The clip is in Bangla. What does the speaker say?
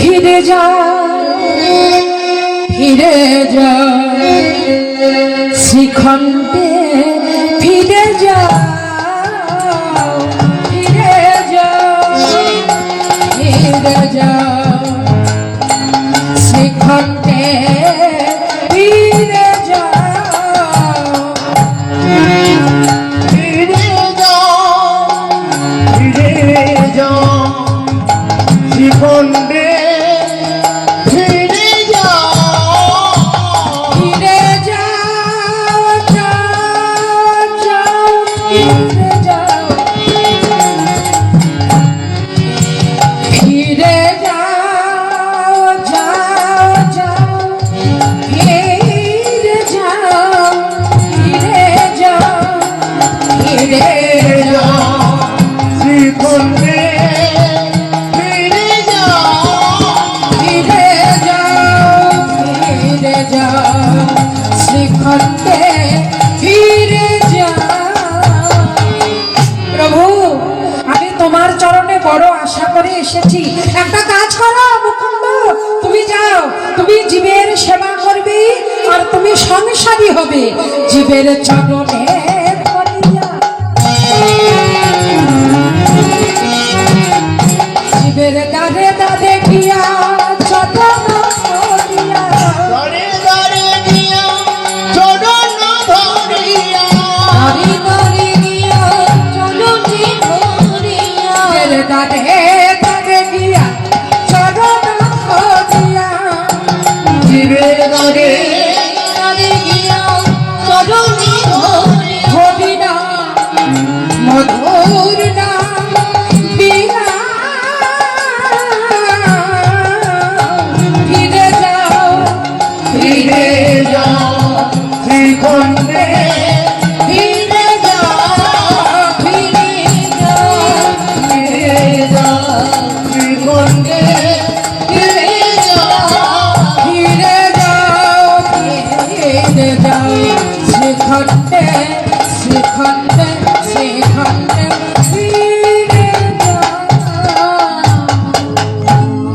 ফিরে যা শ্রীখণ্ডে ফিরে যা শ্রীখণ্ডে ফিরে যা শ্রীখণ্ডে তোমার চরণে বড় আশা করে এসেছি। একটা কাজ করো মুকুন্দ, তুমি যাও, তুমি জীবের সেবা করবে আর তুমি সংসারী হবে। জীবের চরণে জীবের দাঁড়ে দাঁড়ে গিয়া চরণ মধুর নাম বিনা ফিরে যাও শ্রীখণ্ডে ফিরে যাও শ্রীখণ্ডে শ্রীখণ্ডে